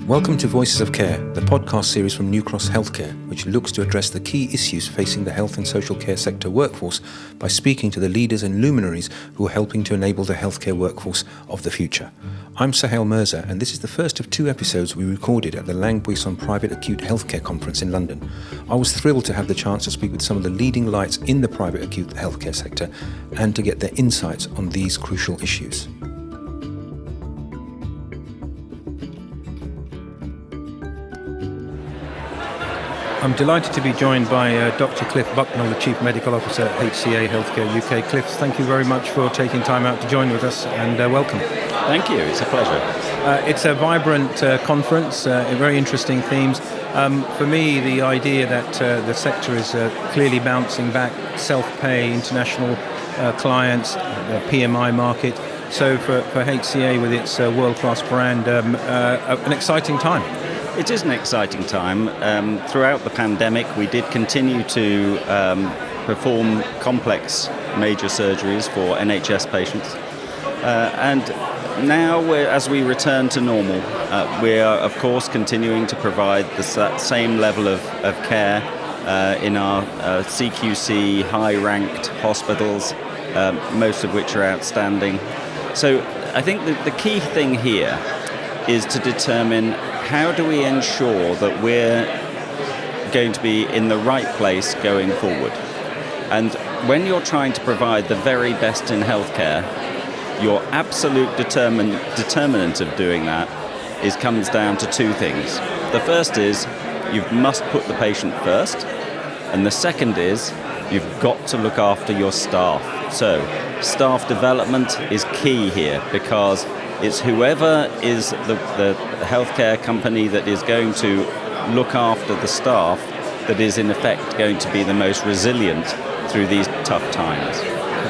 Welcome to Voices of Care, the podcast series from Newcross Healthcare, which looks to address the key issues facing the health and social care sector workforce by speaking to the leaders and luminaries who are helping to enable the healthcare workforce of the future. I'm Sahel Mirza, and this is the first of 2 episodes we recorded at the LaingBuisson Private Acute Healthcare Conference in London. I was thrilled to have the chance to speak with some of the leading lights in the private acute healthcare sector and to get their insights on these crucial issues. I'm delighted to be joined by Dr. Cliff Bucknall, the Chief Medical Officer at HCA Healthcare UK. Cliff, thank you very much for taking time out to join with us, and welcome. Thank you, it's a pleasure. It's a vibrant conference, very interesting themes. For me, the idea that the sector is clearly bouncing back, self-pay, international clients, the PMI market. So for HCA with its world-class brand, an exciting time. It is an exciting time. Throughout the pandemic, we did continue to perform complex major surgeries for NHS patients. And now, as we return to normal, we are, of course, continuing to provide the same level of care in our CQC high-ranked hospitals, most of which are outstanding. So I think the key thing here is to determine how do we ensure that we're going to be in the right place going forward. And when you're trying to provide the very best in healthcare, your absolute determinant of doing that comes down to 2 things. The first is you must put the patient first, and the second is you've got to look after your staff. So staff development is key here, because it's whoever is the healthcare company that is going to look after the staff that is in effect going to be the most resilient through these tough times.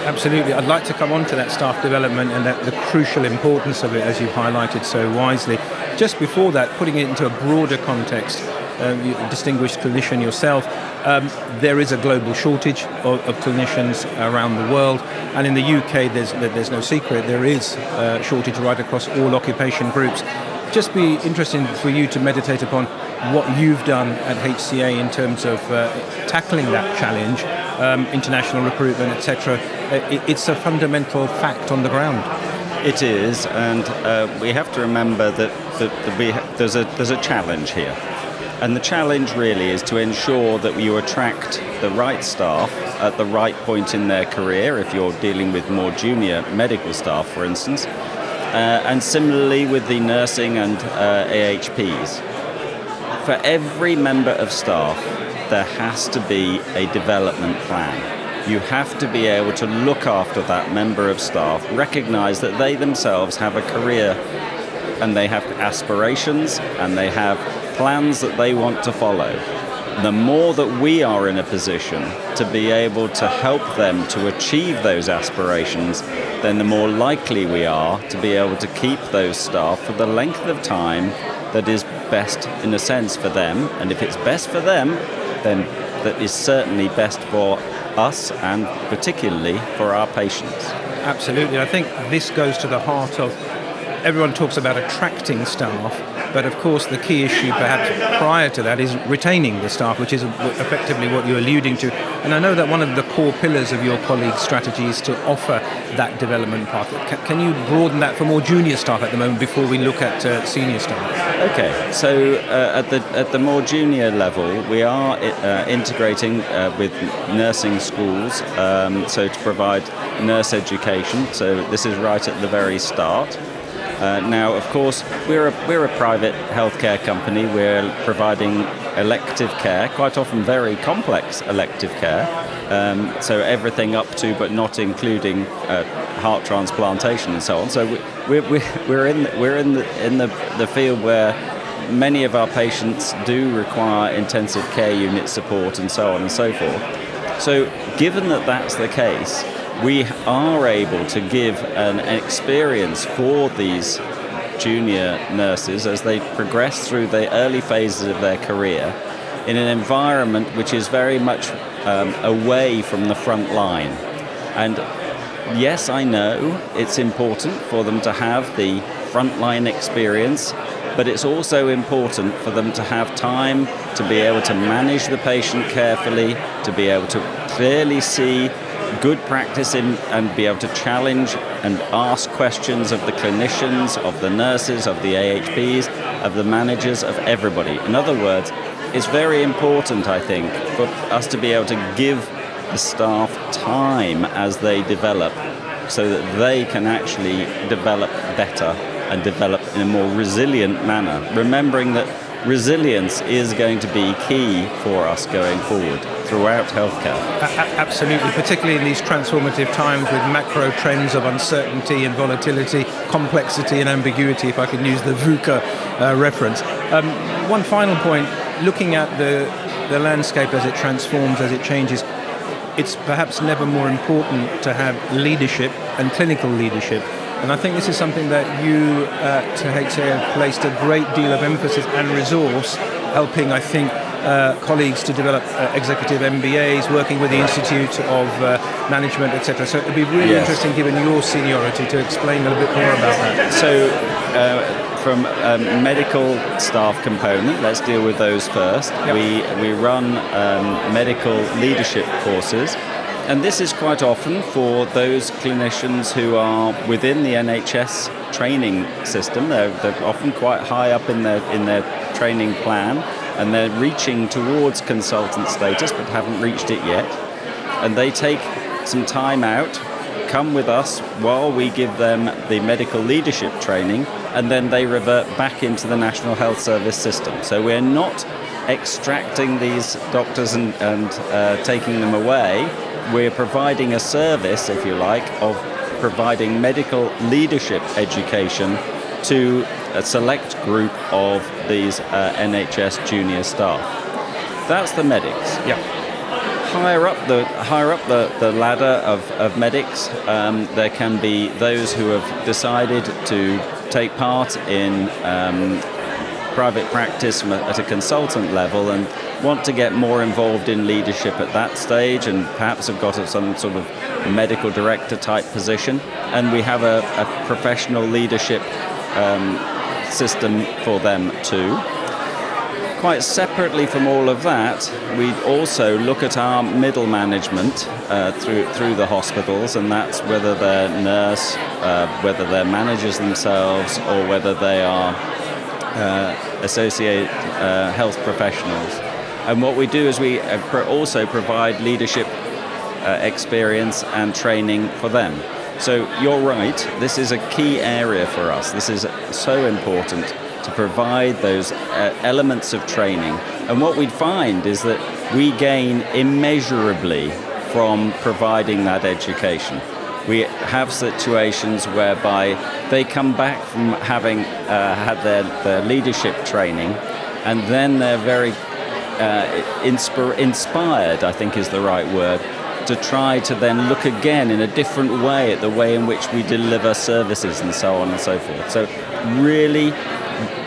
Absolutely. I'd like to come on to that staff development and the crucial importance of it, as you've highlighted so wisely. Just before that, putting it into a broader context, you distinguished clinician yourself, there is a global shortage of clinicians around the world, and in the UK there's no secret, there is a shortage right across all occupation groups. Just be interesting for you to meditate upon what you've done at HCA in terms of tackling that challenge, international recruitment, etc. It's a fundamental fact on the ground. It is, and we have to remember that there's a challenge here. And the challenge really is to ensure that you attract the right staff at the right point in their career, if you're dealing with more junior medical staff, for instance, and similarly with the nursing and AHPs. For every member of staff, there has to be a development plan. You have to be able to look after that member of staff, recognise that they themselves have a career and they have aspirations and they have plans that they want to follow. The more that we are in a position to be able to help them to achieve those aspirations, then the more likely we are to be able to keep those staff for the length of time that is best, in a sense, for them. And if it's best for them, then that is certainly best for us and particularly for our patients. Absolutely. I think this goes to the heart of, everyone talks about attracting staff, but of course the key issue perhaps prior to that is retaining the staff, which is effectively what you're alluding to. And I know that one of the core pillars of your colleagues' strategy is to offer that development path. Can you broaden that for more junior staff at the moment before we look at senior staff? Okay, so at the more junior level, we are integrating with nursing schools, so to provide nurse education. So this is right at the very start. Now, of course, we're a private healthcare company. We're providing elective care, quite often very complex elective care. So everything up to, but not including, heart transplantation and so on. So we're in the field where many of our patients do require intensive care unit support and so on and so forth. So given that that's the case, we are able to give an experience for these junior nurses as they progress through the early phases of their career in an environment which is very much away from the front line. And yes, I know it's important for them to have the frontline experience but it's also important for them to have time to be able to manage the patient carefully, to be able to clearly see good practice in and be able to challenge and ask questions of the clinicians, of the nurses, of the AHPs, of the managers, of everybody. In other words, it's very important, I think, for us to be able to give the staff time as they develop so that they can actually develop better and develop in a more resilient manner, remembering that resilience is going to be key for us going forward throughout healthcare. Absolutely, particularly in these transformative times with macro trends of uncertainty and volatility, complexity and ambiguity, if I can use the VUCA reference. One final point, looking at the landscape as it transforms, as it changes, it's perhaps never more important to have leadership and clinical leadership. And I think this is something that you to HCA have placed a great deal of emphasis and resource, helping, I think, colleagues to develop executive MBAs, working with the Institute of Management, etc. So it would be really interesting, given your seniority, to explain a little bit more about that. So from a medical staff component, let's deal with those first. Yep. We run medical leadership courses. And this is quite often for those clinicians who are within the NHS training system. They're often quite high up in their training plan, and they're reaching towards consultant status but haven't reached it yet. And they take some time out, come with us while we give them the medical leadership training, and then they revert back into the National Health Service system. So we're not extracting these doctors and taking them away. We're providing a service, if you like, of providing medical leadership education to a select group of these NHS junior staff. That's the medics. Yeah. Higher up the ladder of medics, there can be those who have decided to take part in private practice at a consultant level and want to get more involved in leadership at that stage, and perhaps have got some sort of medical director type position. And we have a professional leadership system for them too. Quite separately from all of that, we also look at our middle management through the hospitals, and that's whether they're nurse, whether they're managers themselves, or whether they are associate health professionals. And what we do is we also provide leadership experience and training for them. So you're right, this is a key area for us. This is so important to provide those elements of training. And what we find is that we gain immeasurably from providing that education. We have situations whereby they come back from having had their leadership training, and then they're very inspired, I think is the right word, to try to then look again in a different way at the way in which we deliver services and so on and so forth. So really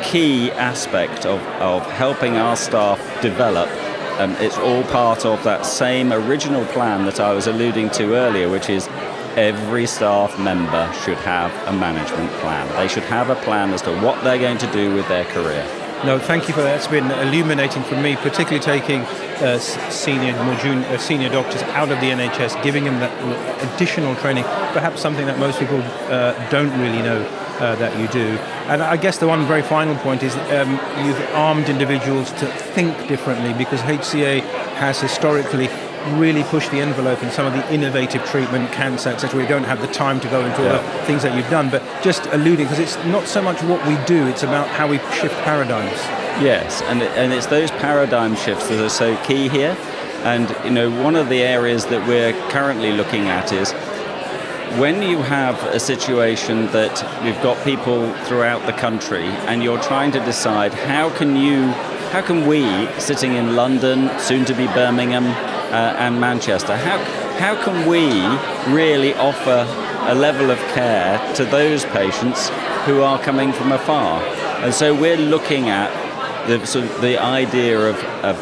key aspect of helping our staff develop. It's all part of that same original plan that I was alluding to earlier, which is every staff member should have a management plan. They should have a plan as to what they're going to do with their career. No, thank you for that. It's been illuminating for me, particularly taking senior doctors out of the NHS, giving them that additional training, perhaps something that most people don't really know that you do. And I guess the one very final point is you've armed individuals to think differently, because HCA has historically really pushed the envelope in some of the innovative treatment, cancer, etc. We don't have the time to go into all the things that you've done, but just alluding, because it's not so much what we do, it's about how we shift paradigms. Yes, and it's those paradigm shifts that are so key here. And one of the areas that we're currently looking at is when you have a situation that we've got people throughout the country, and you're trying to decide how can we, sitting in London, soon to be Birmingham, and Manchester, how can we really offer a level of care to those patients who are coming from afar? And so we're looking at the idea of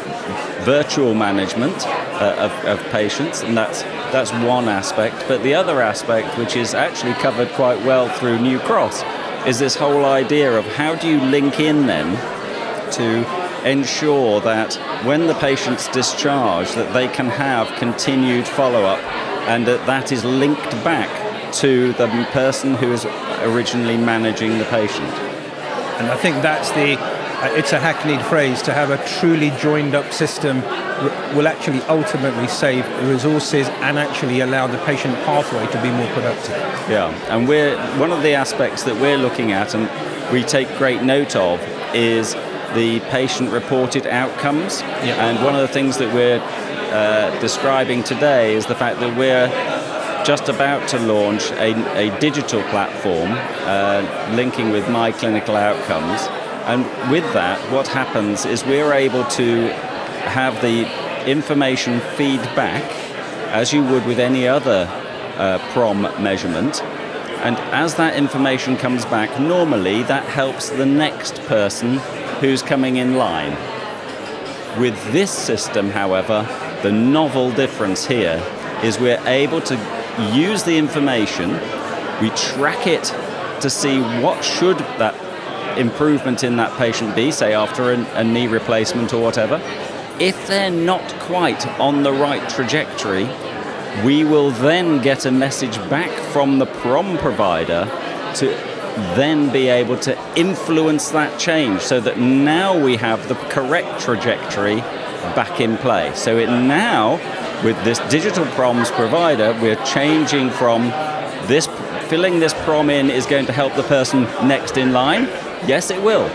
virtual management of patients, and that's one aspect. But the other aspect, which is actually covered quite well through Newcross, is this whole idea of how do you link in then to ensure that when the patient's discharged that they can have continued follow-up and that is linked back to the person who is originally managing the patient. And I think that's it's a hackneyed phrase, to have a truly joined up system will actually ultimately save resources and actually allow the patient pathway to be more productive. Yeah, and one of the aspects that we're looking at and we take great note of is the patient reported outcomes. Yeah. And one of the things that we're describing today is the fact that we're just about to launch a digital platform linking with My Clinical Outcomes. And with that, what happens is we're able to have the information feed back as you would with any other PROM measurement. And as that information comes back, normally that helps the next person who's coming in line. With this system, however, the novel difference here is we're able to use the information, we track it to see what should that improvement in that patient be, say after a knee replacement or whatever. If they're not quite on the right trajectory, we will then get a message back from the PROM provider to then be able to influence that change so that now we have the correct trajectory back in play. So now, with this digital PROMs provider, we're changing from this, filling this PROM in is going to help the person next in line. Yes, it will.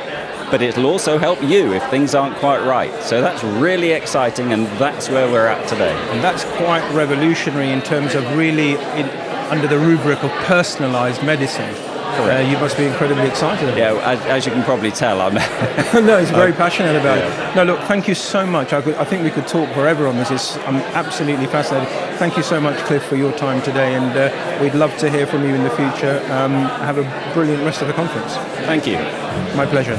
But it'll also help you if things aren't quite right. So that's really exciting, and that's where we're at today. And that's quite revolutionary in terms of really under the rubric of personalised medicine. You must be incredibly excited about it. Yeah, as you can probably tell, I'm... No, he's very passionate about it. No, look, thank you so much. I think we could talk forever on this. I'm absolutely fascinated. Thank you so much, Cliff, for your time today, and we'd love to hear from you in the future. Have a brilliant rest of the conference. Thank you. My pleasure.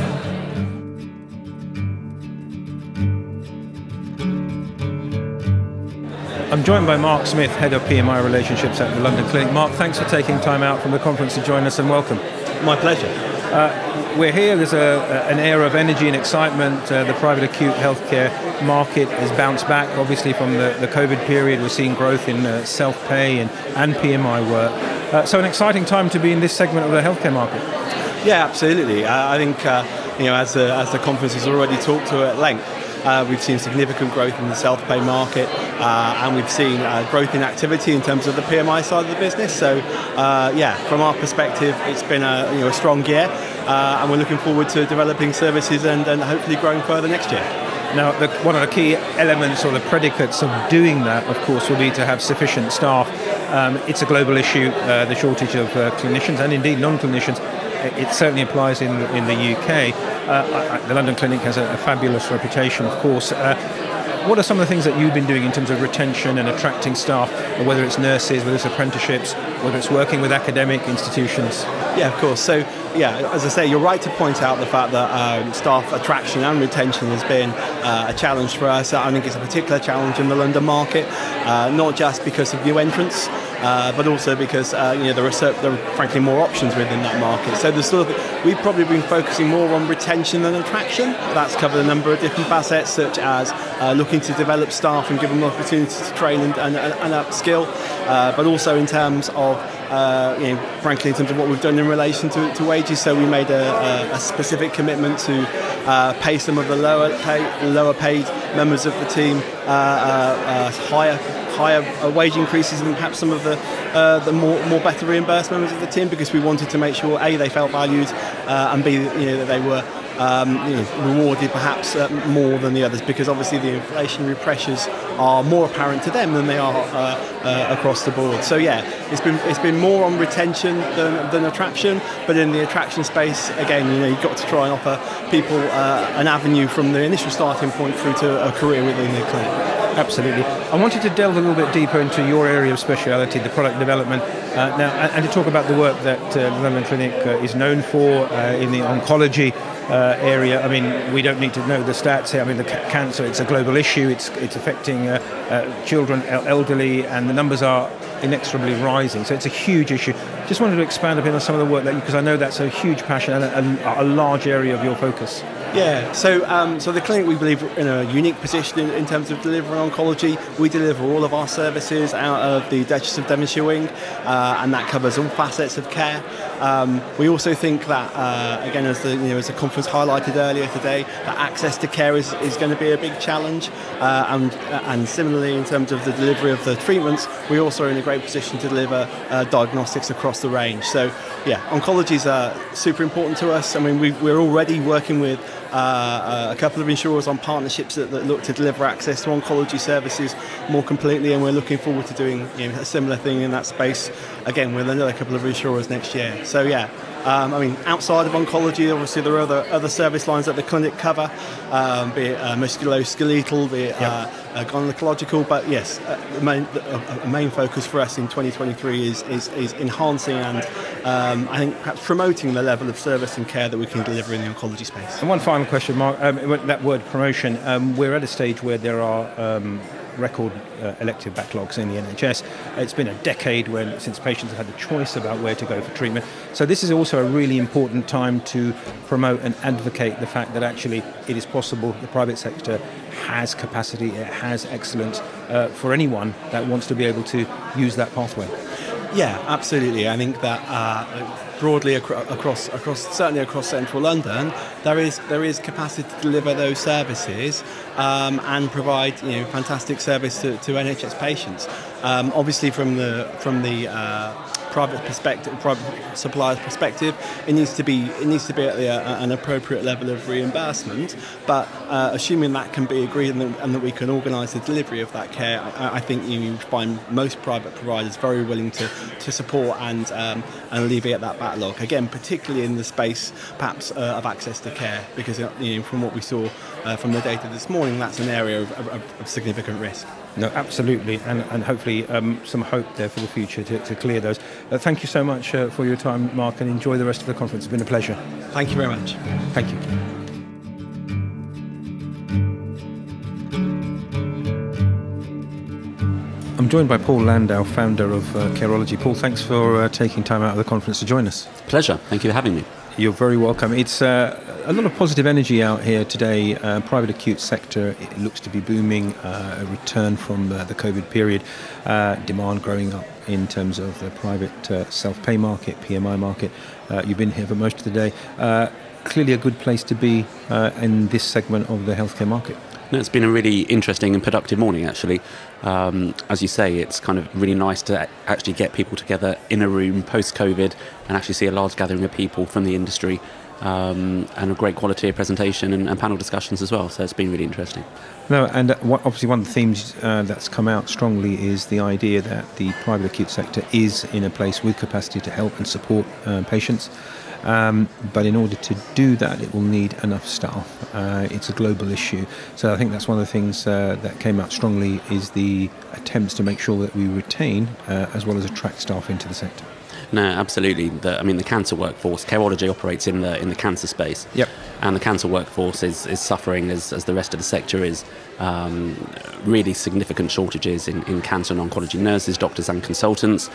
I'm joined by Mark Smith, Head of PMI Relationships at the London Clinic. Mark, thanks for taking time out from the conference to join us, and welcome. My pleasure. We're here, there's an air of energy and excitement. The private acute healthcare market has bounced back, obviously, from the COVID period. We're seeing growth in self-pay and PMI work. So an exciting time to be in this segment of the healthcare market. Yeah, absolutely. I think, as the conference has already talked to at length, we've seen significant growth in the self-pay market, and we've seen growth in activity in terms of the PMI side of the business. So, from our perspective, it's been a strong year, and we're looking forward to developing services and hopefully growing further next year. Now, one of the key elements or the predicates of doing that, of course, will be to have sufficient staff. It's a global issue, the shortage of clinicians and indeed non-clinicians. It certainly applies in the UK. The London Clinic has a fabulous reputation, of course. What are some of the things that you've been doing in terms of retention and attracting staff, whether it's nurses, whether it's apprenticeships, whether it's working with academic institutions? Yeah, of course. So, as I say, you're right to point out the fact that staff attraction and retention has been a challenge for us. I think it's a particular challenge in the London market, not just because of new entrants, but also because there are frankly more options within that market. So we've probably been focusing more on retention than attraction. That's covered a number of different facets, such as looking to develop staff and give them the opportunity to train and upskill, but also in terms of frankly, in terms of what we've done in relation to wages. So we made a specific commitment to pay some of the lower paid members of the team higher wage increases than perhaps some of the more better reimbursed members of the team, because we wanted to make sure A, they felt valued, and B, that they were rewarded perhaps more than the others, because obviously the inflationary pressures are more apparent to them than they are across the board. So it's been more on retention than attraction, but in the attraction space, again, you've got to try and offer people an avenue from the initial starting point through to a career within the clinic. Absolutely. I wanted to delve a little bit deeper into your area of speciality, the product development, now, and to talk about the work that the London Clinic is known for in the oncology area. I mean, we don't need to know the stats here. I mean, the cancer, it's a global issue. It's affecting children, elderly, and the numbers are inexorably rising. So it's a huge issue. Just wanted to expand a bit on some of the work that because I know that's a huge passion and a large area of your focus. Yeah, so the clinic, we believe, in a unique position in terms of delivering oncology. We deliver all of our services out of the Duchess of Devonshire wing, and that covers all facets of care. We also think that, again, as the conference highlighted earlier today, that access to care is going to be a big challenge. And similarly, in terms of the delivery of the treatments, we also are in a great position to deliver diagnostics across the range. So, yeah, oncology is super important to us. I mean, we're already working with a couple of insurers on partnerships that look to deliver access to oncology services more completely, and we're looking forward to doing a similar thing in that space again with another couple of insurers next year. So yeah, I mean, outside of oncology, obviously there are other service lines that the clinic cover, be it musculoskeletal, be it gynecological, but yes, a main focus for us in 2023 is enhancing and I think perhaps promoting the level of service and care that we can deliver in the oncology space. And one final question, Mark, that word promotion, we're at a stage where there are record elective backlogs in the NHS. It's been a decade since patients have had the choice about where to go for treatment. So this is also a really important time to promote and advocate the fact that actually it is possible. The private sector has capacity, it has excellence for anyone that wants to be able to use that pathway. Yeah, absolutely. I think that broadly across certainly across central London, there is capacity to deliver those services and provide fantastic service to NHS patients. Obviously, from the private supplier's perspective, it needs to be at an appropriate level of reimbursement. But assuming that can be agreed and that we can organise the delivery of that care, I think you find most private providers very willing to support and alleviate that backlog. Again, particularly in the space perhaps of access to care, because from what we saw from the data this morning, that's an area of significant risk. No, absolutely, and hopefully some hope there for the future to clear those. Thank you so much for your time, Mark, and enjoy the rest of the conference. It's been a pleasure. Thank you very much. Thank you. I'm joined by Paul Landau, founder of Careology. Paul, thanks for taking time out of the conference to join us. Pleasure. Thank you for having me. You're very welcome. It's a lot of positive energy out here today. Private acute sector, it looks to be booming, a return from the COVID period, demand growing up in terms of the private self-pay market, PMI market. You've been here for most of the day. Clearly a good place to be in this segment of the healthcare market. No, it's been a really interesting and productive morning, actually. As you say, it's kind of really nice to actually get people together in a room post-COVID and actually see a large gathering of people from the industry and a great quality of presentation and panel discussions as well. So it's been really interesting. No, and obviously one of the themes that's come out strongly is the idea that the private acute sector is in a place with capacity to help and support patients. But in order to do that, it will need enough staff. It's a global issue. So I think that's one of the things that came out strongly is the attempts to make sure that we retain as well as attract staff into the sector. No, absolutely. The cancer workforce, Careology operates in the cancer space. Yep. And the cancer workforce is suffering as the rest of the sector is. Really significant shortages in cancer and oncology nurses, doctors and consultants.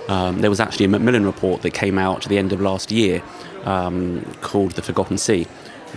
There was actually a Macmillan report that came out at the end of last year called The Forgotten Sea,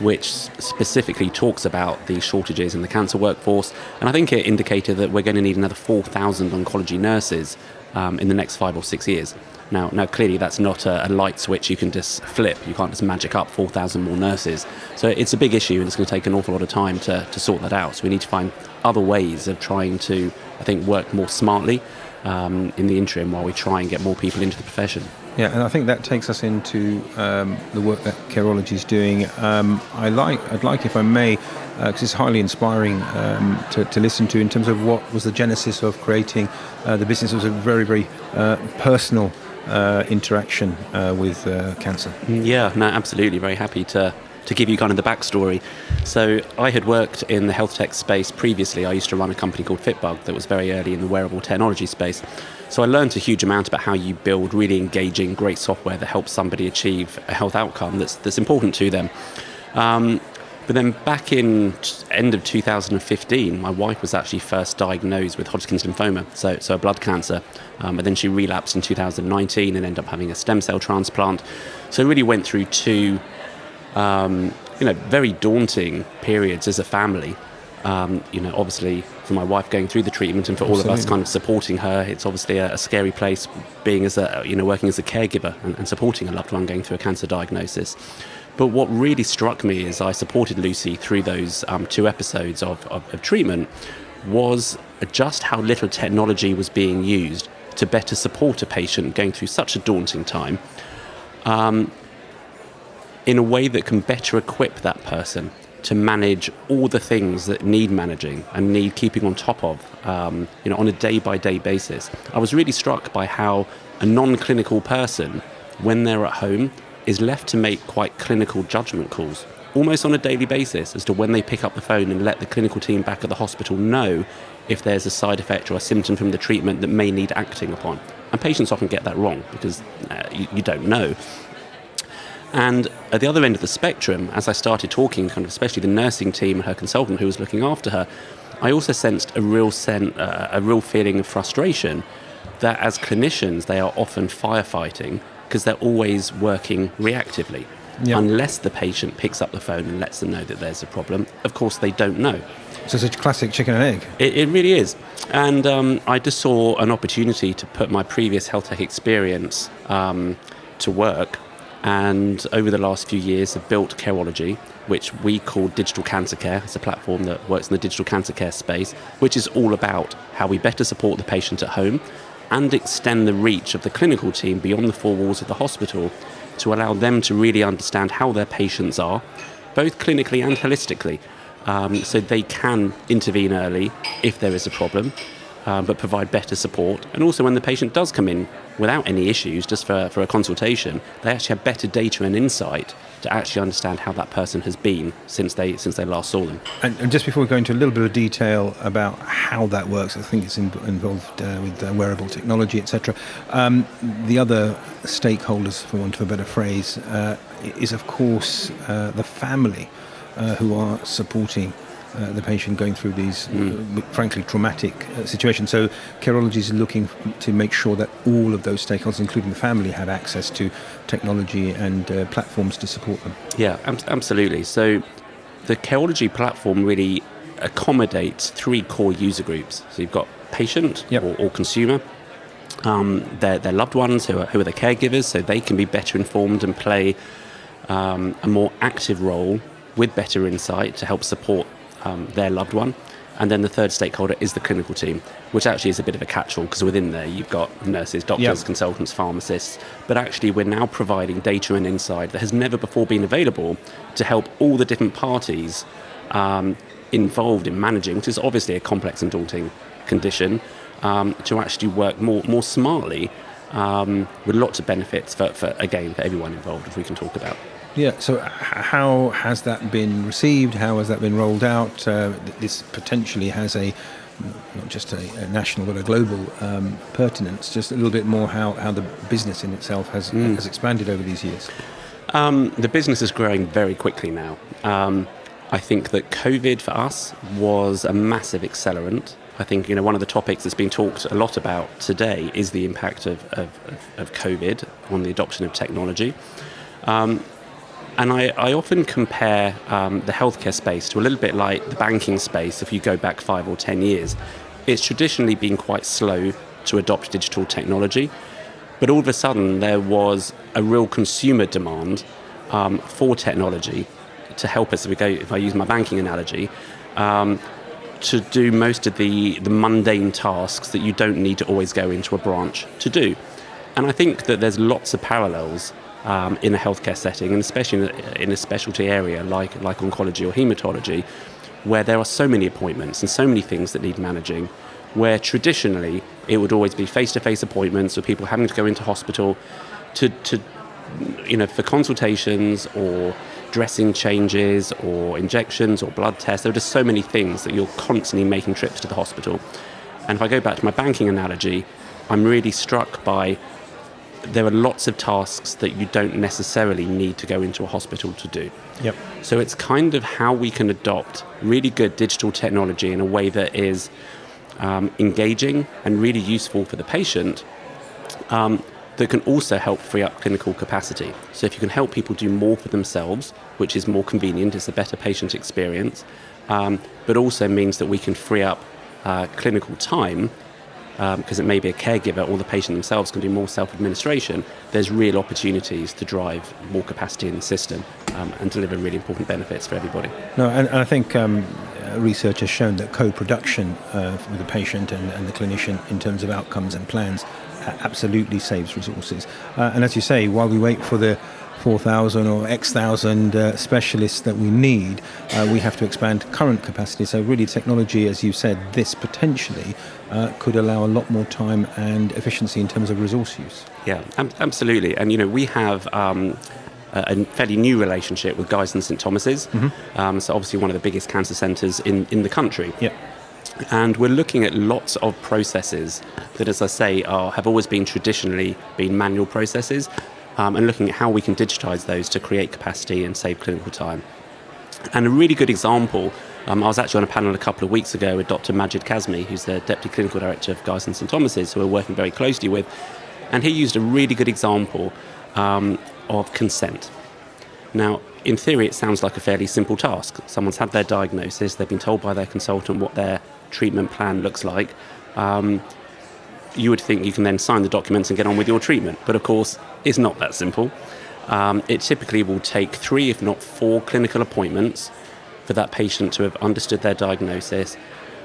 which specifically talks about the shortages in the cancer workforce. And I think it indicated that we're going to need another 4,000 oncology nurses in the next 5 or 6 years. Now, clearly that's not a light switch you can just flip. You can't just magic up 4,000 more nurses. So it's a big issue and it's going to take an awful lot of time to sort that out. So we need to find other ways of trying to, I think, work more smartly in the interim while we try and get more people into the profession. Yeah, and I think that takes us into the work that Careology is doing. I'd like, if I may, because it's highly inspiring to listen to in terms of what was the genesis of creating the business. It was a very, very personal interaction with cancer. Yeah, no, absolutely. Very happy to give you kind of the backstory. So I had worked in the health tech space previously. I used to run a company called Fitbug that was very early in the wearable technology space. So I learned a huge amount about how you build really engaging, great software that helps somebody achieve a health outcome that's important to them. But then back in end of 2015, my wife was actually first diagnosed with Hodgkin's lymphoma, so a blood cancer. But then she relapsed in 2019 and ended up having a stem cell transplant. So really went through two, very daunting periods as a family. Obviously for my wife going through the treatment and for all of us kind of supporting her, it's obviously a scary place being working as a caregiver and supporting a loved one going through a cancer diagnosis. But what really struck me as I supported Lucy through those 2 episodes of treatment was just how little technology was being used to better support a patient going through such a daunting time in a way that can better equip that person to manage all the things that need managing and need keeping on top of, on a day-by-day basis. I was really struck by how a non-clinical person, when they're at home, is left to make quite clinical judgment calls, almost on a daily basis, as to when they pick up the phone and let the clinical team back at the hospital know if there's a side effect or a symptom from the treatment that may need acting upon. And patients often get that wrong because you don't know. And at the other end of the spectrum, as I started talking, kind of especially the nursing team and her consultant who was looking after her, I also sensed a real feeling of frustration that as clinicians they are often firefighting because they're always working reactively. Yep. Unless the patient picks up the phone and lets them know that there's a problem, of course they don't know. So it's a classic chicken and egg. It really is. And I just saw an opportunity to put my previous health tech experience to work. And over the last few years have built Careology, which we call Digital Cancer Care. It's a platform that works in the digital cancer care space, which is all about how we better support the patient at home and extend the reach of the clinical team beyond the 4 walls of the hospital to allow them to really understand how their patients are, both clinically and holistically, so they can intervene early if there is a problem, but provide better support. And also when the patient does come in without any issues, just for a consultation, they actually have better data and insight to actually understand how that person has been since they last saw them. And just before we go into a little bit of detail about how that works, I think it's involved with wearable technology, etc. The other stakeholders, for want of a better phrase, is of course the family who are supporting the patient going through these, frankly, traumatic situations. So Careology is looking to make sure that all of those stakeholders, including the family, have access to technology and platforms to support them. Yeah, absolutely. So the Careology platform really accommodates 3 core user groups. So you've got patient or consumer, their loved ones who are the caregivers, so they can be better informed and play a more active role with better insight to help support their loved one. And then the third stakeholder is the clinical team, which actually is a bit of a catch-all because within there you've got nurses, doctors, consultants, pharmacists, but actually we're now providing data and insight that has never before been available to help all the different parties involved in managing, which is obviously a complex and daunting condition, to actually work more smartly with lots of benefits for everyone involved, if we can talk about. Yeah, so how has that been received? How has that been rolled out? This potentially has not just a national but a global pertinence. Just a little bit more how the business in itself has expanded over these years. The business is growing very quickly now. I think that COVID for us was a massive accelerant. I think one of the topics that's been talked a lot about today is the impact of COVID on the adoption of technology. And I often compare the healthcare space to a little bit like the banking space if you go back 5 or 10 years. It's traditionally been quite slow to adopt digital technology, but all of a sudden there was a real consumer demand for technology to help us, if I use my banking analogy, to do most of the mundane tasks that you don't need to always go into a branch to do. And I think that there's lots of parallels in a healthcare setting, and especially in a specialty area like oncology or haematology, where there are so many appointments and so many things that need managing, where traditionally it would always be face-to-face appointments with people having to go into hospital for consultations or dressing changes or injections or blood tests. There are just so many things that you're constantly making trips to the hospital. And if I go back to my banking analogy, I'm really struck by there are lots of tasks that you don't necessarily need to go into a hospital to do. Yep. So it's kind of how we can adopt really good digital technology in a way that is engaging and really useful for the patient, that can also help free up clinical capacity. So if you can help people do more for themselves, which is more convenient, it's a better patient experience, but also means that we can free up clinical time, because it may be a caregiver or the patient themselves can do more self-administration, there's real opportunities to drive more capacity in the system and deliver really important benefits for everybody. No, and I think research has shown that co-production with the patient and the clinician in terms of outcomes and plans absolutely saves resources. And as you say, while we wait for the 4,000 or X thousand specialists that we need, we have to expand current capacity. So really technology, as you said, this potentially could allow a lot more time and efficiency in terms of resource use. Yeah, absolutely. And, we have a fairly new relationship with Guy's and St Thomas's. Mm-hmm. So obviously one of the biggest cancer centres in the country. Yep. And we're looking at lots of processes that, as I say, have always been traditionally manual processes, and looking at how we can digitise those to create capacity and save clinical time. And a really good example, I was actually on a panel a couple of weeks ago with Dr. Majid Kazmi, who's the Deputy Clinical Director of Guy's and St Thomas's, who we're working very closely with, and he used a really good example of consent. Now, in theory, it sounds like a fairly simple task. Someone's had their diagnosis, they've been told by their consultant what their treatment plan looks like. You would think you can then sign the documents and get on with your treatment. But of course, it's not that simple. It typically will take 3, if not 4 clinical appointments for that patient to have understood their diagnosis,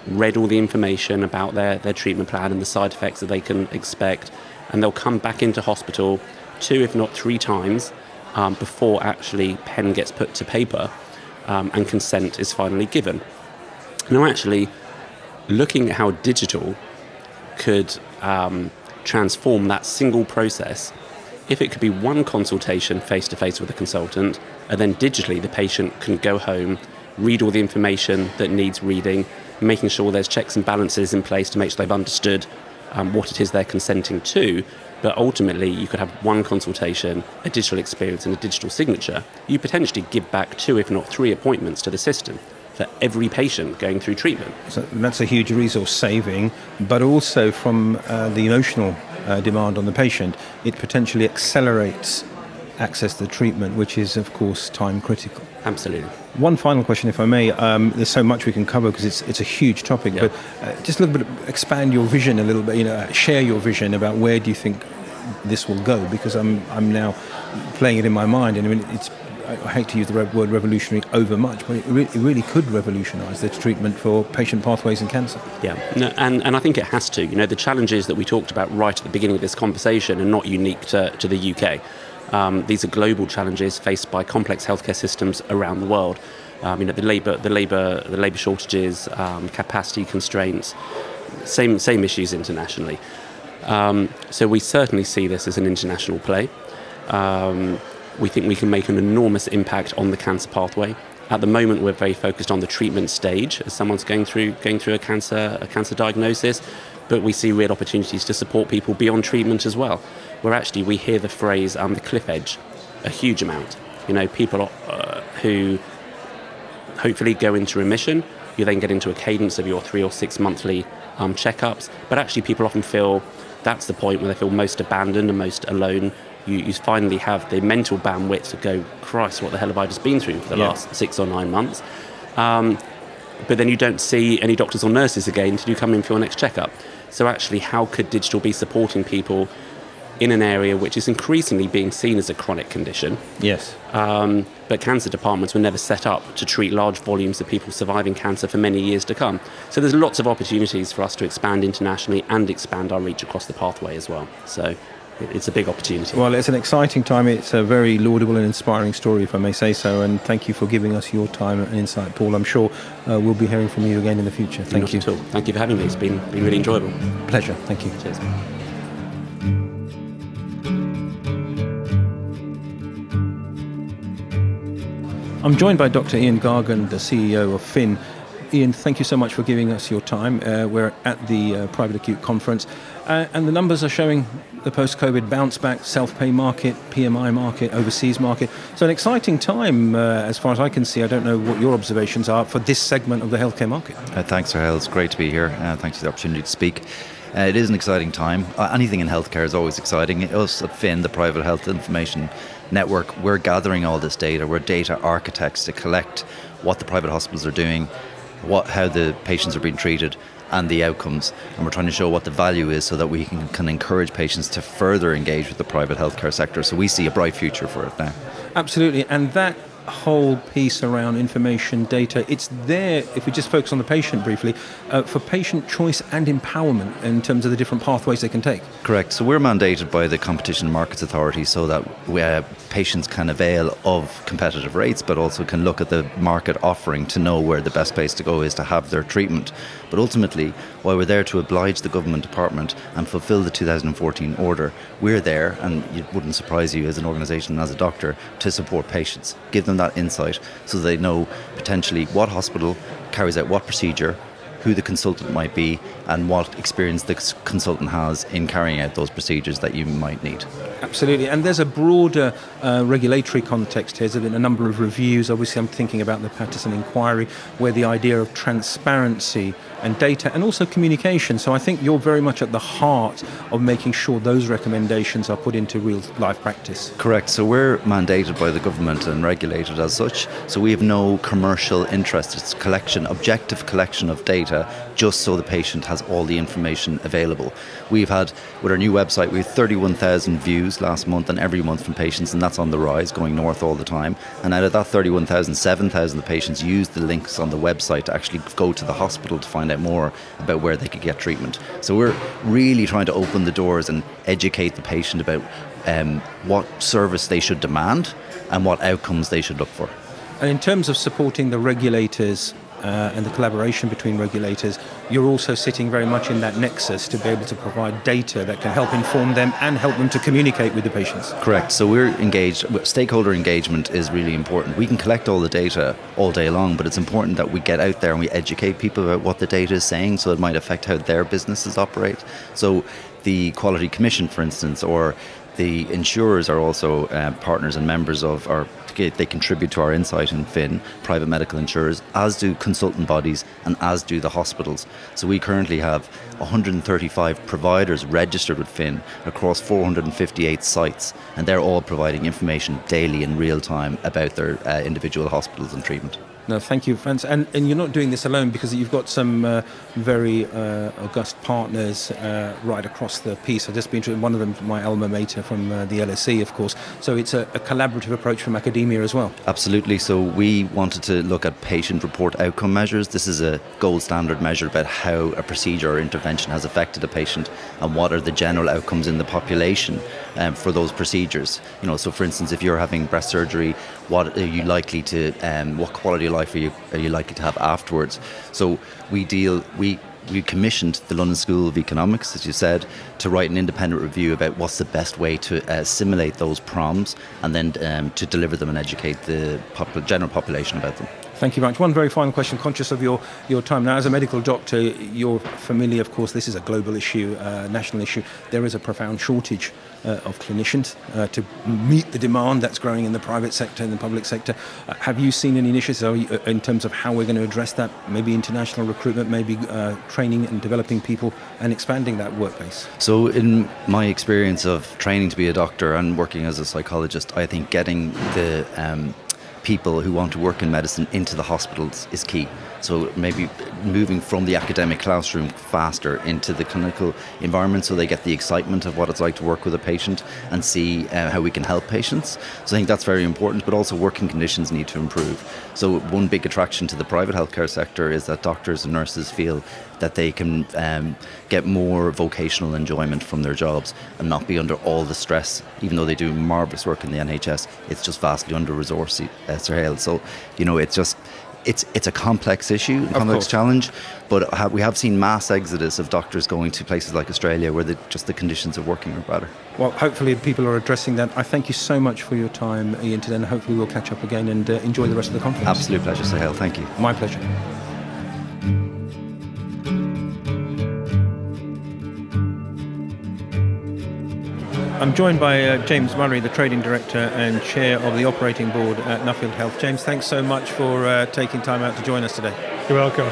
read all the information about their treatment plan and the side effects that they can expect, and they'll come back into hospital 2, if not 3 times before actually pen gets put to paper and consent is finally given. Now, actually, looking at how digital could transform that single process, if it could be one consultation face-to-face with a consultant, and then digitally the patient can go home, read all the information that needs reading, making sure there's checks and balances in place to make sure they've understood what it is they're consenting to, but ultimately you could have one consultation, a digital experience and a digital signature. You potentially give back 2, if not 3 appointments to the system for every patient going through treatment. So that's a huge resource saving, but also from the emotional demand on the patient, it potentially accelerates access to the treatment, which is, of course, time critical. Absolutely. One final question, if I may. There's so much we can cover because it's a huge topic, Yeah. but just a little bit, expand your vision a little bit, share your vision about where do you think this will go, because I'm now playing it in my mind, and I mean, I hate to use the word revolutionary over much, but it really could revolutionise the treatment for patient pathways in cancer. Yeah, no, and I think it has to. The challenges that we talked about right at the beginning of this conversation are not unique to the UK. These are global challenges faced by complex healthcare systems around the world. The labour shortages, capacity constraints, same issues internationally. So we certainly see this as an international play. We think we can make an enormous impact on the cancer pathway. At the moment, we're very focused on the treatment stage as someone's going through a cancer diagnosis, but we see real opportunities to support people beyond treatment as well, where actually we hear the phrase the cliff edge a huge amount. People who hopefully go into remission, you then get into a cadence of your 3 or 6 monthly checkups, but actually people often feel that's the point where they feel most abandoned and most alone. You finally have the mental bandwidth to go, Christ, what the hell have I just been through for the last 6 or 9 months? But then you don't see any doctors or nurses again until you come in for your next checkup. So actually, how could digital be supporting people in an area which is increasingly being seen as a chronic condition? Yes. But cancer departments were never set up to treat large volumes of people surviving cancer for many years to come. So there's lots of opportunities for us to expand internationally and expand our reach across the pathway as well. So it's a big opportunity. Well, it's an exciting time. It's a very laudable and inspiring story, if I may say so, and thank you for giving us your time and insight, Paul. I'm sure we'll be hearing from you again in the future. Thank you. Not at all. Thank you for having me. It's been really enjoyable. Pleasure. Thank you. Cheers. I'm joined by Dr. Ian Gargan, the CEO of Fin. Ian, thank you so much for giving us your time. We're at the Private Acute Conference, and the numbers are showing the post-COVID bounce back, self-pay market, PMI market, overseas market. So an exciting time as far as I can see. I don't know what your observations are for this segment of the healthcare market. Thanks, Rahel. It's great to be here. Thanks for the opportunity to speak. It is an exciting time. Anything in healthcare is always exciting. Us at PHIN, the Private Health Information Network, we're gathering all this data. We're data architects to collect what the private hospitals are doing, how the patients are being treated, and the outcomes. And we're trying to show what the value is so that we can encourage patients to further engage with the private healthcare sector. So we see a bright future for it now. Absolutely. And that whole piece around information, data, it's there, if we just focus on the patient briefly, for patient choice and empowerment in terms of the different pathways they can take. Correct. So we're mandated by the Competition and Markets Authority so that patients can avail of competitive rates, but also can look at the market offering to know where the best place to go is to have their treatment. But ultimately, while we're there to oblige the government department and fulfil the 2014 order, we're there, and it wouldn't surprise you as an organisation and as a doctor, to support patients, give them that insight so they know potentially what hospital carries out what procedure, who the consultant might be, and what experience the consultant has in carrying out those procedures that you might need. Absolutely. And there's a broader regulatory context here. There's been a number of reviews. Obviously, I'm thinking about the Patterson inquiry, where the idea of transparency and data and also communication. So I think you're very much at the heart of making sure those recommendations are put into real life practice. Correct. So we're mandated by the government and regulated as such. So we have no commercial interest. It's objective collection of data, just so the patient has all the information available. We've had, with our new website, we have 31,000 views last month and every month from patients, and that's on the rise, going north all the time. And out of that 31,000, 7,000 of the patients use the links on the website to actually go to the hospital to find out more about where they could get treatment. So we're really trying to open the doors and educate the patient about what service they should demand and what outcomes they should look for. And in terms of supporting the regulators and the collaboration between regulators, you're also sitting very much in that nexus to be able to provide data that can help inform them and help them to communicate with the patients. Correct. So we're engaged. Stakeholder engagement is really important. We can collect all the data all day long, but it's important that we get out there and we educate people about what the data is saying, so it might affect how their businesses operate. So the Quality Commission, for instance, or the insurers are also partners and members of our. They contribute to our insight in PHIN, private medical insurers, as do consultant bodies and as do the hospitals. So we currently have 135 providers registered with PHIN across 458 sites, and they're all providing information daily in real time about their individual hospitals and treatment. No, thank you, Franz. And you're not doing this alone, because you've got some very august partners right across the piece. I've just been to one of them, my alma mater from the LSE, of course. So it's a collaborative approach from academia as well. Absolutely. So we wanted to look at patient report outcome measures. This is a gold standard measure about how a procedure or intervention has affected a patient and what are the general outcomes in the population for those procedures. You know, so for instance, if you're having breast surgery, what are you likely to, what quality of life are you likely to have afterwards? So we commissioned the London School of Economics, as you said, to write an independent review about what's the best way to assimilate those PROMs and then to deliver them and educate the general population about them. Thank you very much. One very final question, conscious of your time. Now, as a medical doctor, you're familiar, of course, this is a global issue, national issue. There is a profound shortage of clinicians to meet the demand that's growing in the private sector and the public sector. Have you seen any initiatives in terms of how we're going to address that? Maybe international recruitment, maybe training and developing people and expanding that workplace? So in my experience of training to be a doctor and working as a psychologist, I think getting the people who want to work in medicine into the hospitals is key. So maybe moving from the academic classroom faster into the clinical environment so they get the excitement of what it's like to work with a patient and see how we can help patients. So I think that's very important, but also working conditions need to improve. So one big attraction to the private healthcare sector is that doctors and nurses feel that they can get more vocational enjoyment from their jobs and not be under all the stress. Even though they do marvellous work in the NHS, it's just vastly under-resourced. So, you know, it's a complex issue, a complex challenge, but we have seen mass exodus of doctors going to places like Australia where just the conditions of working are better. Well, hopefully people are addressing that. I thank you so much for your time, Ian, today, and hopefully we'll catch up again and enjoy the rest of the conference. Absolute pleasure, Sahel. Thank you. My pleasure. I'm joined by James Murray, the Trading Director and Chair of the Operating Board at Nuffield Health. James, thanks so much for taking time out to join us today. You're welcome.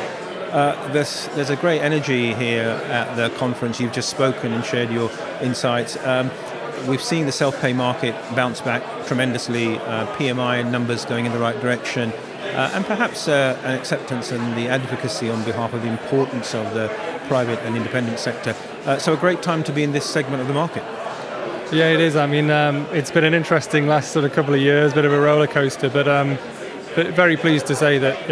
There's a great energy here at the conference. You've just spoken and shared your insights. We've seen the self-pay market bounce back tremendously, PMI numbers going in the right direction, and perhaps an acceptance and the advocacy on behalf of the importance of the private and independent sector. So a great time to be in this segment of the market. Yeah, it is. I mean, it's been an interesting last sort of couple of years, bit of a roller coaster, but very pleased to say that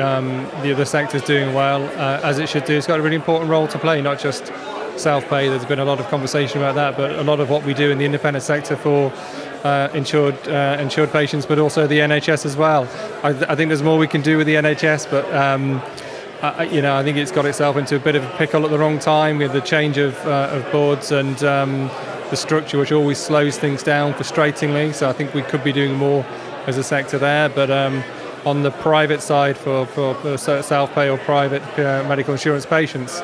the sector's doing well, as it should do. It's got a really important role to play, not just self-pay. There's been a lot of conversation about that, but a lot of what we do in the independent sector for insured patients, but also the NHS as well. I think there's more we can do with the NHS, but I think it's got itself into a bit of a pickle at the wrong time with the change of boards and the structure, which always slows things down frustratingly. So I think we could be doing more as a sector there, but on the private side for self-pay or private medical insurance patients,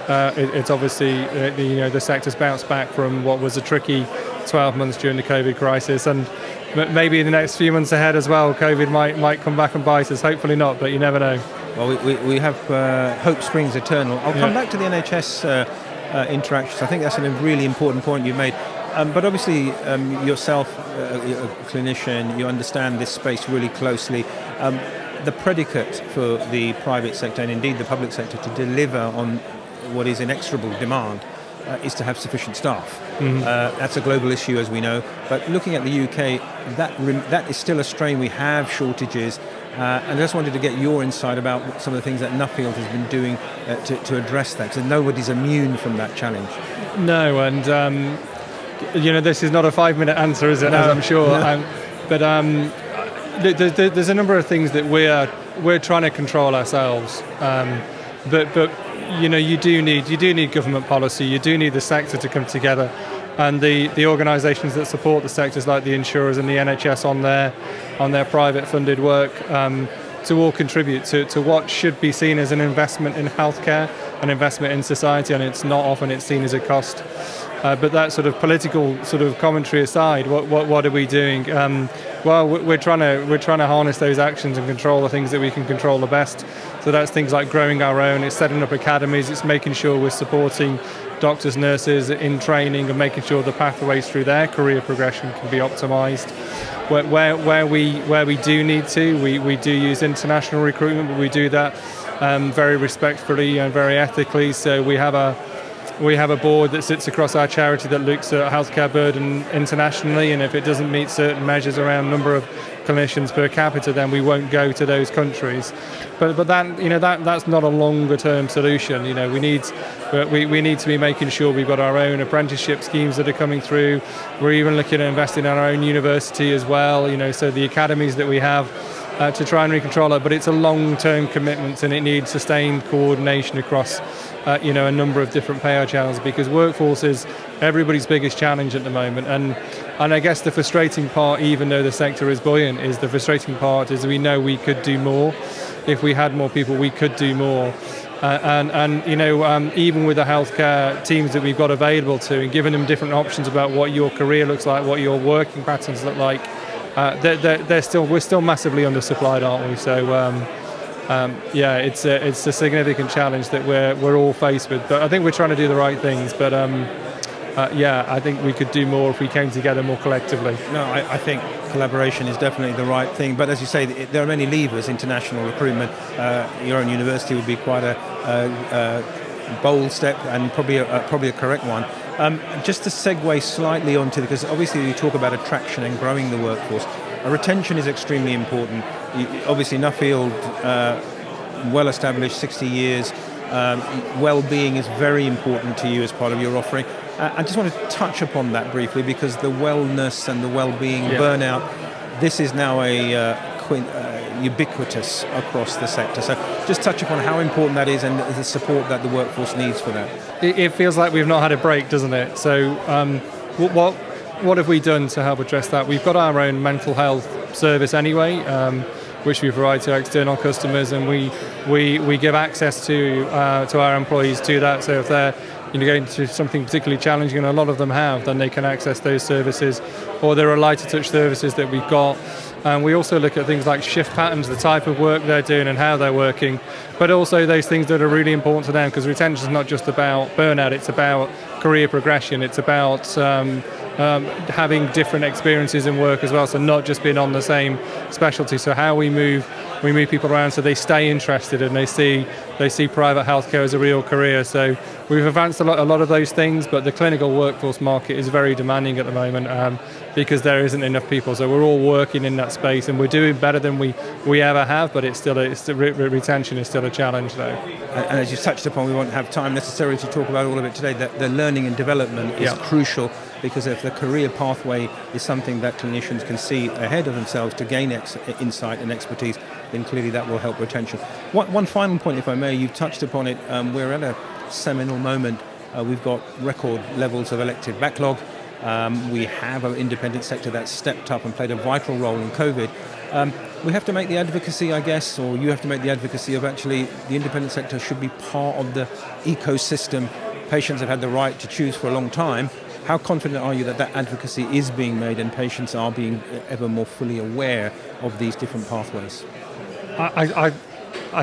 it's obviously the sector's bounced back from what was a tricky 12 months during the COVID crisis, and maybe in the next few months ahead as well, COVID might come back and bite us. Hopefully not, but you never know. Well, we have hope springs eternal. I'll come back to the NHS interactions. I think that's a really important point you made. But obviously, yourself, a clinician, you understand this space really closely. The predicate for the private sector and indeed the public sector to deliver on what is inexorable demand is to have sufficient staff. Mm-hmm. That's a global issue, as we know. But looking at the UK, that is still a strain. We have shortages. And I just wanted to get your insight about some of the things that Nuffield has been doing to address that, because nobody's immune from that challenge. No, and this is not a 5-minute answer, is it? No, as I'm sure. No. But there's a number of things that we're trying to control ourselves. But you do need government policy. You do need the sector to come together, and the organisations that support the sectors, like the insurers and the NHS, on their private funded work, to all contribute to what should be seen as an investment in healthcare, an investment in society, and it's not often it's seen as a cost. But that sort of political sort of commentary aside, what are we doing? Well, we're trying to harness those actions and control the things that we can control the best. So that's things like growing our own. It's setting up academies. It's making sure we're supporting doctors, nurses in training, and making sure the pathways through their career progression can be optimised. Where we do need to, we do use international recruitment, but we do that very respectfully and very ethically. So we have a board that sits across our charity that looks at healthcare burden internationally, and if it doesn't meet certain measures around number of clinicians per capita, then we won't go to those countries. But that's not a longer term solution. We need to be making sure we've got our own apprenticeship schemes that are coming through. We're even looking at investing in our own university as well. So the academies that we have to try and recontrol it. But it's a long term commitment, and it needs sustained coordination across a number of different payer channels, because workforce is everybody's biggest challenge at the moment. And I guess the frustrating part, even though the sector is buoyant, is we know we could do more. If we had more people, we could do more. Even with the healthcare teams that we've got available to, and giving them different options about what your career looks like, what your working patterns look like, we're still massively undersupplied, aren't we? So. It's a significant challenge that we're all faced with. But I think we're trying to do the right things. But I think we could do more if we came together more collectively. No, I think collaboration is definitely the right thing. But as you say, there are many levers. International recruitment, your own university would be quite a bold step, and probably a correct one. Just to segue slightly onto, because obviously you talk about attraction and growing the workforce. Retention is extremely important. Obviously, Nuffield, well established, 60 years. Well-being is very important to you as part of your offering. I just want to touch upon that briefly, because the wellness and the well-being burnout, this is now ubiquitous across the sector. So just touch upon how important that is and the support that the workforce needs for that. It feels like we've not had a break, doesn't it? So what have we done to help address that? We've got our own mental health service anyway, which we provide to our external customers, and we give access to our employees to that. So if they're going through something particularly challenging, and a lot of them have, then they can access those services, or there are lighter touch services that we've got. And we also look at things like shift patterns, the type of work they're doing and how they're working, but also those things that are really important to them, because retention is not just about burnout, it's about career progression, it's about having different experiences in work as well, so not just being on the same specialty. So how we move people around so they stay interested and they see private healthcare as a real career. So we've advanced a lot of those things, but the clinical workforce market is very demanding at the moment because there isn't enough people. So we're all working in that space, and we're doing better than we ever have, but retention is still a challenge though. And as you touched upon, we won't have time necessarily to talk about all of it today, that the learning and development is crucial, because if the career pathway is something that clinicians can see ahead of themselves to gain insight and expertise, then clearly that will help retention. One final point, if I may, you've touched upon it, we're at a seminal moment. We've got record levels of elective backlog. We have an independent sector that's stepped up and played a vital role in COVID. We have to make the advocacy, I guess, or you have to make the advocacy of actually the independent sector should be part of the ecosystem. Patients have had the right to choose for a long time. How confident are you that advocacy is being made and patients are being ever more fully aware of these different pathways? I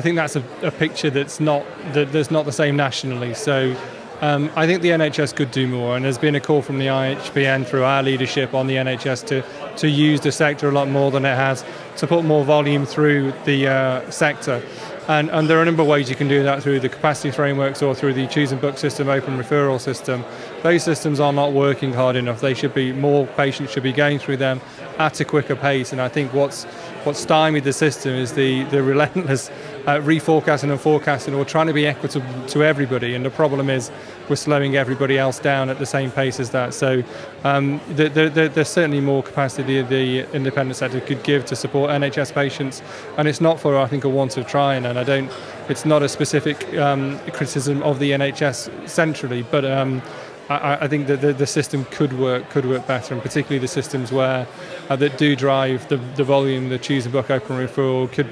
think that's a picture that's not the same nationally. So I think the NHS could do more, and there's been a call from the IHPN through our leadership on the NHS to use the sector a lot more than it has, to put more volume through the sector. And there are a number of ways you can do that, through the capacity frameworks or through the choose and book system, open referral system. Those systems are not working hard enough. More patients should be going through them at a quicker pace. And I think what's stymied the system is the relentless reforecasting and forecasting, or trying to be equitable to everybody. And the problem is we're slowing everybody else down at the same pace as that. So there's certainly more capacity the independent sector could give to support NHS patients. And it's not for, I think, a want of trying. And it's not a specific criticism of the NHS centrally, but I think that the system could work better, and particularly the systems where that do drive the volume, the choose and book, open referral could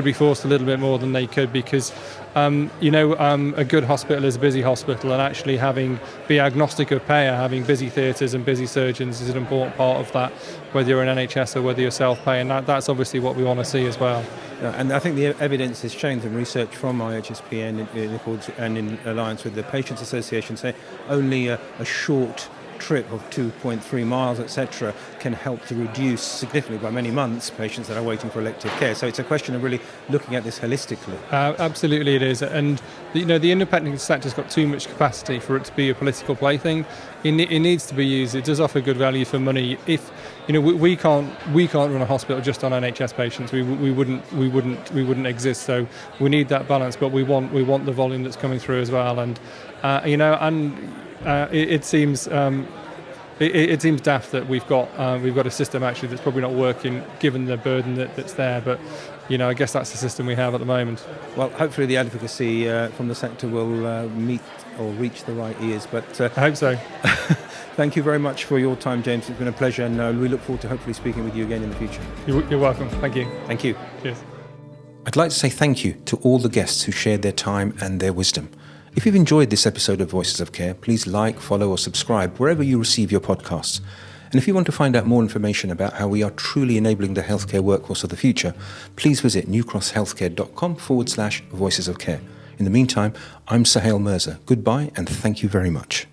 be forced a little bit more than they could, because a good hospital is a busy hospital, and actually be agnostic of payer, having busy theatres and busy surgeons is an important part of that, whether you're an NHS or whether you're self-pay, and that's obviously what we want to see as well. And I think the evidence has shown, and research from IHSPN and in alliance with the Patients Association, say only a short trip of 2.3 miles, etc., can help to reduce significantly, by many months, patients that are waiting for elective care. So it's a question of really looking at this holistically. Absolutely it is. And the independent sector's got too much capacity for it to be a political plaything. It needs to be used. It does offer good value for money. If we can't run a hospital just on NHS patients. We wouldn't exist. So we need that balance, but we want the volume that's coming through as well. And it seems daft that we've got a system actually that's probably not working, given the burden that's there. But I guess that's the system we have at the moment. Well, hopefully the advocacy from the sector will meet or reach the right ears. But I hope so. Thank you very much for your time, James. It's been a pleasure, and we look forward to hopefully speaking with you again in the future. You're welcome. Thank you. Thank you. Cheers. I'd like to say thank you to all the guests who shared their time and their wisdom. If you've enjoyed this episode of Voices of Care, please like, follow or subscribe wherever you receive your podcasts. And if you want to find out more information about how we are truly enabling the healthcare workforce of the future, please visit newcrosshealthcare.com/Voices of Care. In the meantime, I'm Sahel Mirza. Goodbye and thank you very much.